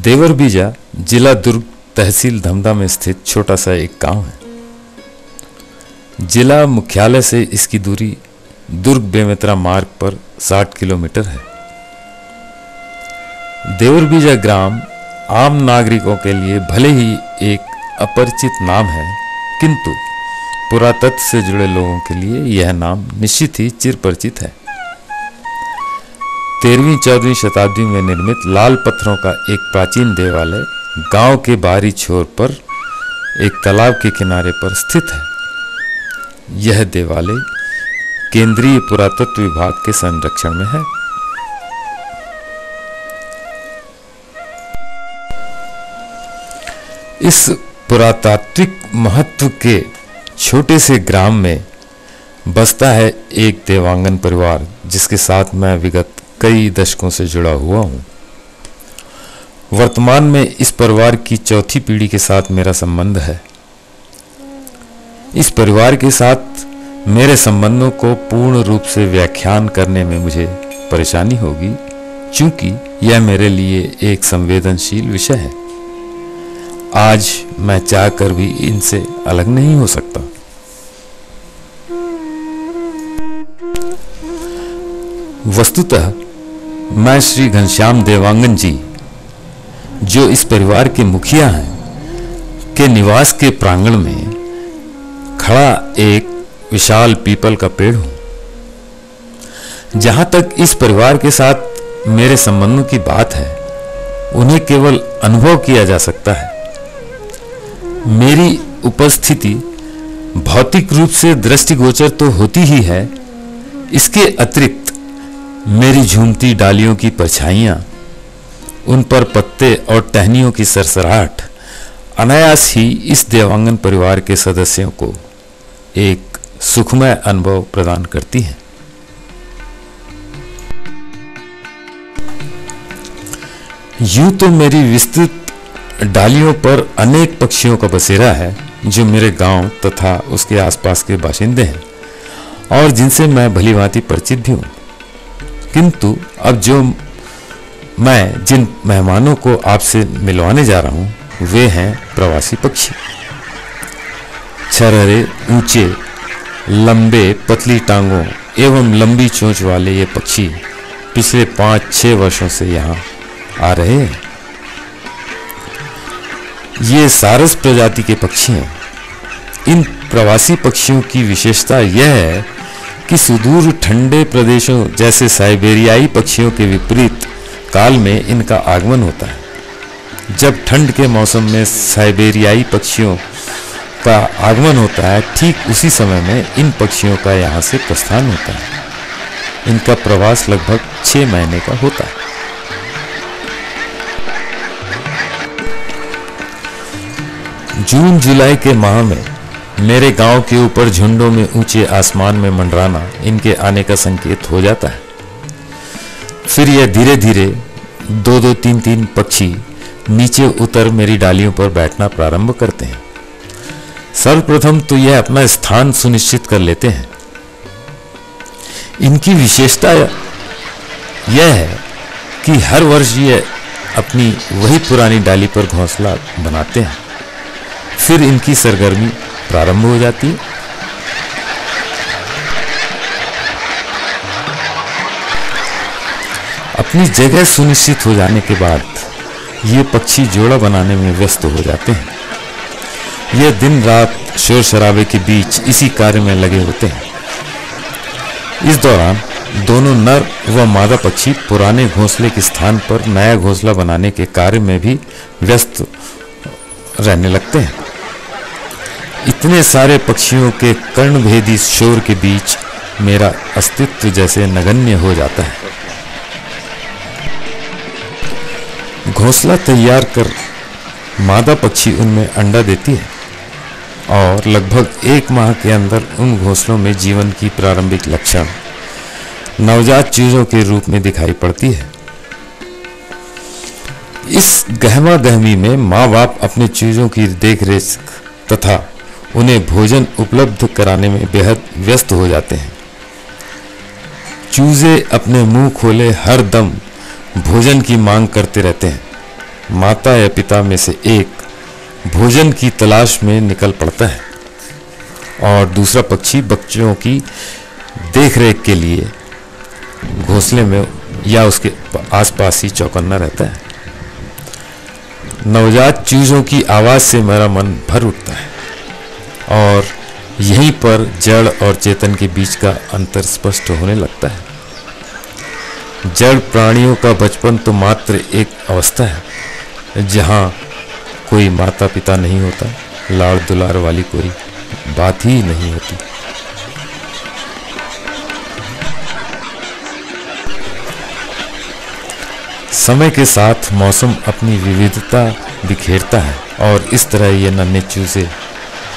देवरबीजा जिला दुर्ग तहसील धमधा में स्थित छोटा सा एक गांव है। जिला मुख्यालय से इसकी दूरी दुर्ग बेमेतरा मार्ग पर 60 किलोमीटर है। देवरबीजा ग्राम आम नागरिकों के लिए भले ही एक अपरिचित नाम है, किंतु पुरातत्व से जुड़े लोगों के लिए यह नाम निश्चित ही चिरपरिचित है। 13वीं-14वीं शताब्दी में निर्मित लाल पत्थरों का एक प्राचीन देवालय गांव के बाहरी छोर पर एक तालाब के किनारे पर स्थित है। यह देवालय केंद्रीय पुरातत्व विभाग के संरक्षण में है। इस पुरातात्विक महत्व के छोटे से ग्राम में बसता है एक देवांगन परिवार, जिसके साथ मैं विगत कई दशकों से जुड़ा हुआ हूं। वर्तमान में इस परिवार की चौथी पीढ़ी के साथ मेरा संबंध है। इस परिवार के साथ मेरे संबंधों को पूर्ण रूप से व्याख्यान करने में मुझे परेशानी होगी, क्योंकि यह मेरे लिए एक संवेदनशील विषय है। आज मैं चाहकर भी इनसे अलग नहीं हो सकता। वस्तुतः मैं श्री घनश्याम देवांगन जी, जो इस परिवार के मुखिया हैं, के निवास के प्रांगण में खड़ा एक विशाल पीपल का पेड़ हूं। जहां तक इस परिवार के साथ मेरे संबंधों की बात है, उन्हें केवल अनुभव किया जा सकता है। मेरी उपस्थिति भौतिक रूप से दृष्टिगोचर तो होती ही है, इसके अतिरिक्त मेरी झूमती डालियों की परछाइयां, उन पर पत्ते और टहनियों की सरसराहट अनायास ही इस देवांगन परिवार के सदस्यों को एक सुखमय अनुभव प्रदान करती हैं। यूं तो मेरी विस्तृत डालियों पर अनेक पक्षियों का बसेरा है, जो मेरे गांव तथा उसके आसपास के बाशिंदे हैं और जिनसे मैं भलीभांति परिचित भी हूं। किंतु अब मैं जिन मेहमानों को आपसे मिलवाने जा रहा हूं, वे हैं प्रवासी पक्षी। छरहरे, ऊंचे, लंबे, पतली टांगों एवं लंबी चोंच वाले ये पक्षी पिछले 5-6 वर्षों से यहाँ आ रहे हैं। ये सारस प्रजाति के पक्षी हैं। इन प्रवासी पक्षियों की विशेषता यह है कि सुदूर ठंडे प्रदेशों जैसे साइबेरियाई पक्षियों के विपरीत काल में इनका आगमन होता है। जब ठंड के मौसम में साइबेरियाई पक्षियों का आगमन होता है, ठीक उसी समय में इन पक्षियों का यहाँ से प्रस्थान होता है। इनका प्रवास लगभग 6 महीने का होता है। जून जुलाई के माह में मेरे गांव के ऊपर झुंडों में ऊंचे आसमान में मंडराना इनके आने का संकेत हो जाता है। फिर यह धीरे धीरे 2-2, 3-3 पक्षी नीचे उतर मेरी डालियों पर बैठना प्रारंभ करते हैं। सर्वप्रथम तो यह अपना स्थान सुनिश्चित कर लेते हैं। इनकी विशेषता यह है कि हर वर्ष ये अपनी वही पुरानी डाली पर घोंसला बनाते हैं। फिर इनकी सरगर्मी प्रारंभ हो जाती है। अपनी जगह सुनिश्चित हो जाने के बाद ये पक्षी जोड़ा बनाने में व्यस्त हो जाते हैं। ये दिन रात शोर शराबे के बीच इसी कार्य में लगे होते हैं। इस दौरान दोनों नर व मादा पक्षी पुराने घोंसले के स्थान पर नया घोंसला बनाने के कार्य में भी व्यस्त रहने लगते हैं। इतने सारे पक्षियों के कर्णभेदी शोर के बीच मेरा अस्तित्व जैसे नगण्य हो जाता है। घोंसला तैयार कर मादा पक्षी उनमें अंडा देती है और लगभग 1 माह के अंदर उन घोंसलों में जीवन की प्रारंभिक लक्षण नवजात चूजों के रूप में दिखाई पड़ती है। इस गहमा गहमी में माँ बाप अपने चूजों की देखरेख तथा उन्हें भोजन उपलब्ध कराने में बेहद व्यस्त हो जाते हैं। चूजे अपने मुंह खोले हर दम भोजन की मांग करते रहते हैं। माता या पिता में से एक भोजन की तलाश में निकल पड़ता है और दूसरा पक्षी बच्चों की देखरेख के लिए घोंसले में या उसके आसपास ही चौकन्ना रहता है। नवजात चूजों की आवाज से मेरा मन भर उठता है और यहीं पर जड़ और चेतन के बीच का अंतर स्पष्ट होने लगता है। जड़ प्राणियों का बचपन तो मात्र एक अवस्था है जहां कोई माता पिता नहीं होता, लाड़ दुलार वाली कोई बात ही नहीं होती। समय के साथ मौसम अपनी विविधता बिखेरता है और इस तरह ये नन्हे चूजे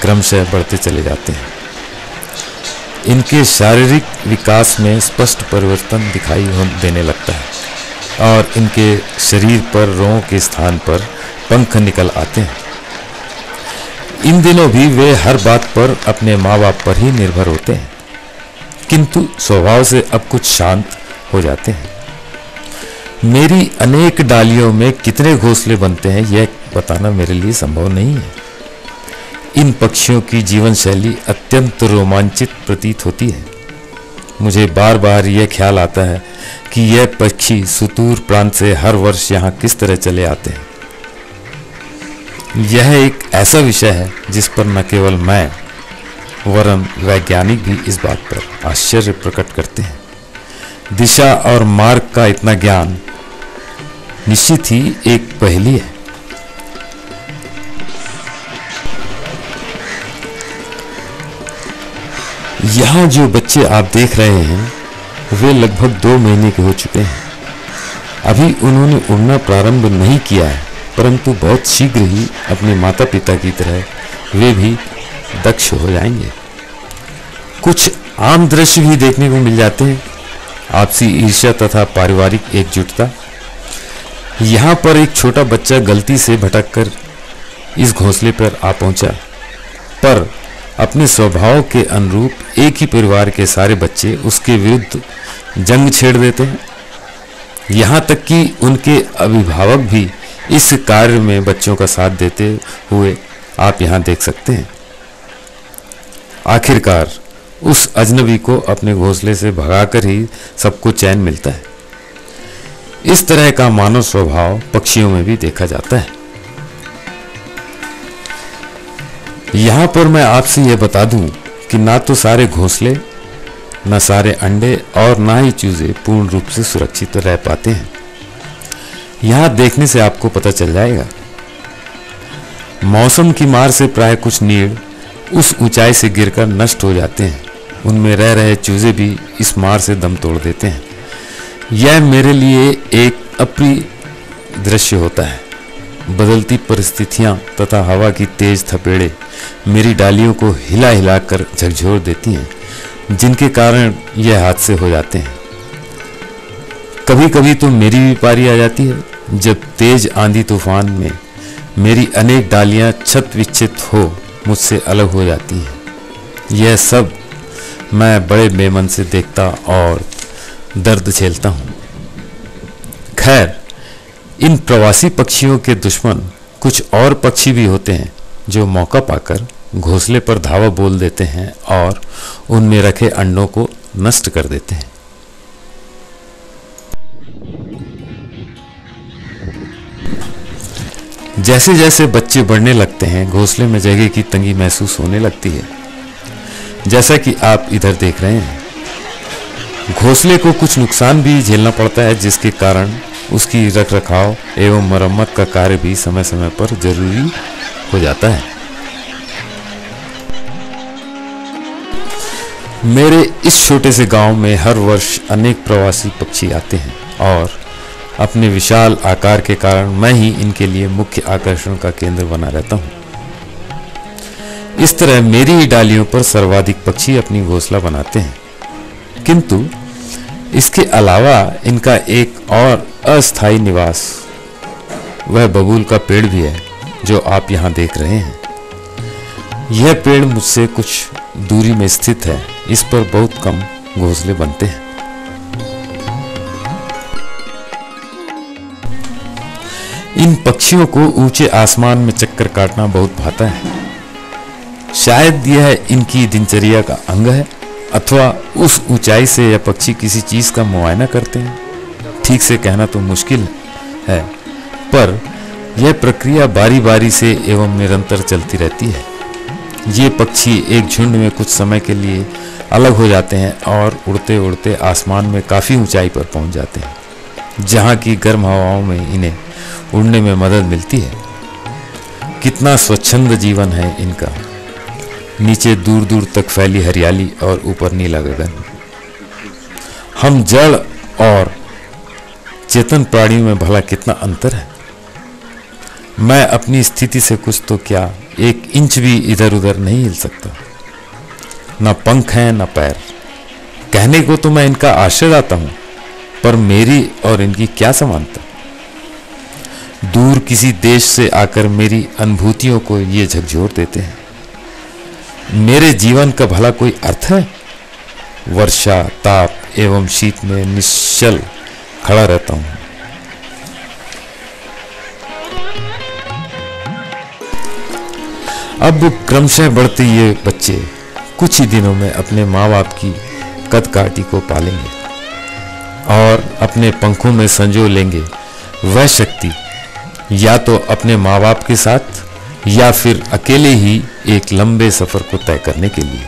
क्रमशः बढ़ते चले जाते हैं। इनके शारीरिक विकास में स्पष्ट परिवर्तन दिखाई देने लगता है और इनके शरीर पर रोंग के स्थान पर पंख निकल आते हैं। इन दिनों भी वे हर बात पर अपने माँ बाप पर ही निर्भर होते हैं, किंतु स्वभाव से अब कुछ शांत हो जाते हैं। मेरी अनेक डालियों में कितने घोंसले बनते हैं यह बताना मेरे लिए संभव नहीं है। इन पक्षियों की जीवन शैली अत्यंत रोमांचित प्रतीत होती है। मुझे बार बार यह ख्याल आता है कि यह पक्षी सुदूर प्रांत से हर वर्ष यहाँ किस तरह चले आते हैं। यह एक ऐसा विषय है जिस पर न केवल मैं वरन वैज्ञानिक भी इस बात पर आश्चर्य प्रकट करते हैं। दिशा और मार्ग का इतना ज्ञान निश्चित ही एक पहेली है। यहाँ जो बच्चे आप देख रहे हैं वे लगभग 2 महीने के हो चुके हैं। अभी उन्होंने उड़ना प्रारंभ नहीं किया है, परंतु बहुत शीघ्र ही अपने माता पिता की तरह वे भी दक्ष हो जाएंगे। कुछ आम दृश्य भी देखने को मिल जाते हैं, आपसी ईर्ष्या तथा पारिवारिक एकजुटता। यहाँ पर एक छोटा बच्चा गलती से भटककर इस घोंसले पर आ पहुंचा, पर अपने स्वभाव के अनुरूप एक ही परिवार के सारे बच्चे उसके विरुद्ध जंग छेड़ देते हैं। यहाँ तक कि उनके अभिभावक भी इस कार्य में बच्चों का साथ देते हुए आप यहाँ देख सकते हैं। आखिरकार उस अजनबी को अपने घोंसले से भगाकर ही सबको चैन मिलता है। इस तरह का मानव स्वभाव पक्षियों में भी देखा जाता है। यहाँ पर मैं आपसे यह बता दूं कि ना तो सारे घोंसले, न सारे अंडे और ना ही चूजे पूर्ण रूप से सुरक्षित रह पाते हैं। यहाँ देखने से आपको पता चल जाएगा। मौसम की मार से प्राय कुछ नीड़ उस ऊंचाई से गिरकर नष्ट हो जाते हैं। उनमें रह रहे चूजे भी इस मार से दम तोड़ देते हैं। यह मेरे लिए एक अप्रिय दृश्य होता है। बदलती परिस्थितियां तथा हवा की तेज थपेड़े मेरी डालियों को हिला हिला कर झकझोर देती हैं, जिनके कारण यह हादसे हो जाते हैं। कभी कभी तो मेरी भी पारी आ जाती है, जब तेज आंधी तूफान में मेरी अनेक डालियां छत विच्छित हो मुझसे अलग हो जाती हैं। यह सब मैं बड़े बेमन से देखता और दर्द झेलता हूँ। खैर, इन प्रवासी पक्षियों के दुश्मन कुछ और पक्षी भी होते हैं जो मौका पाकर घोंसले पर धावा बोल देते हैं और उनमें रखे अंडों को नष्ट कर देते हैं। जैसे जैसे बच्चे बढ़ने लगते हैं, घोंसले में जगह की तंगी महसूस होने लगती है, जैसा कि आप इधर देख रहे हैं। घोंसले को कुछ नुकसान भी झेलना पड़ता है, जिसके कारण उसकी रखरखाव एवं मरम्मत का कार्य भी समय समय पर जरूरी हो जाता है। मेरे इस छोटे से गांव में हर वर्ष अनेक प्रवासी पक्षी आते हैं और अपने विशाल आकार के कारण मैं ही इनके लिए मुख्य आकर्षण का केंद्र बना रहता हूँ। इस तरह मेरी ही डालियों पर सर्वाधिक पक्षी अपनी घोंसला बनाते हैं, किंतु इसके अलावा इनका एक और अस्थायी निवास वह बबूल का पेड़ भी है, जो आप यहाँ देख रहे हैं। यह पेड़ मुझसे कुछ दूरी में स्थित है। इस पर बहुत कम घोंसले बनते हैं। इन पक्षियों को ऊंचे आसमान में चक्कर काटना बहुत भाता है। शायद यह इनकी दिनचर्या का अंग है, अथवा उस ऊंचाई से यह पक्षी किसी चीज का मुआयना करते हैं। ठीक से कहना तो मुश्किल है, पर यह प्रक्रिया बारी बारी से एवं निरंतर चलती रहती है। ये पक्षी एक झुंड में कुछ समय के लिए अलग हो जाते हैं और उड़ते उड़ते आसमान में काफ़ी ऊंचाई पर पहुंच जाते हैं, जहाँ की गर्म हवाओं में इन्हें उड़ने में मदद मिलती है। कितना स्वच्छंद जीवन है इनका। नीचे दूर दूर तक फैली हरियाली और ऊपर नीला गगन। हम जड़ और चेतन प्राणियों में भला कितना अंतर है। मैं अपनी स्थिति से कुछ तो क्या 1 इंच भी इधर उधर नहीं हिल सकता। न पंख हैं न पैर। कहने को तो मैं इनका आश्रयदाता हूं, पर मेरी और इनकी क्या समानता। दूर किसी देश से आकर मेरी अनुभूतियों को ये झकझोर देते हैं। मेरे जीवन का भला कोई अर्थ है। वर्षा, ताप एवं शीत में निश्चल खड़ा रहता हूं। अब क्रमशः बढ़ते ये बच्चे कुछ ही दिनों में अपने माँ बाप की कदकाठी को पालेंगे और अपने पंखों में संजो लेंगे वह शक्ति, या तो अपने माँ बाप के साथ या फिर अकेले ही एक लंबे सफर को तय करने के लिए।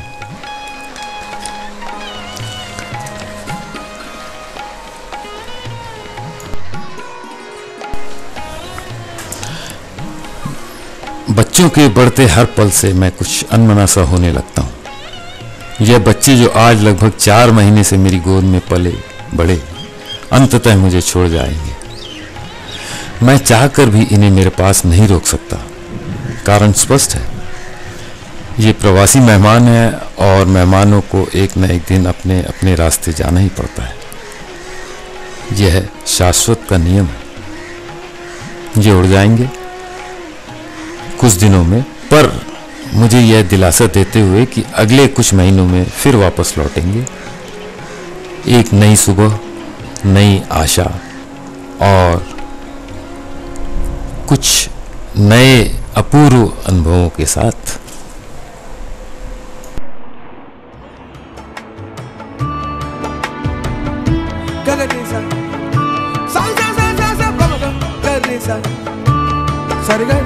बच्चों के बढ़ते हर पल से मैं कुछ अनमना सा होने लगता हूँ। यह बच्चे जो आज लगभग 4 महीने से मेरी गोद में पले बड़े, अंततः मुझे छोड़ जाएंगे। मैं चाहकर भी इन्हें मेरे पास नहीं रोक सकता। कारण स्पष्ट है, ये प्रवासी मेहमान है और मेहमानों को एक न एक दिन अपने अपने रास्ते जाना ही पड़ता है। यह शाश्वत का नियम है। ये उड़ जाएंगे कुछ दिनों में, पर मुझे यह दिलासा देते हुए कि अगले कुछ महीनों में फिर वापस लौटेंगे। एक नई सुबह, नई आशा और कुछ नए अपूर्व अनुभवों के साथ। Sarga,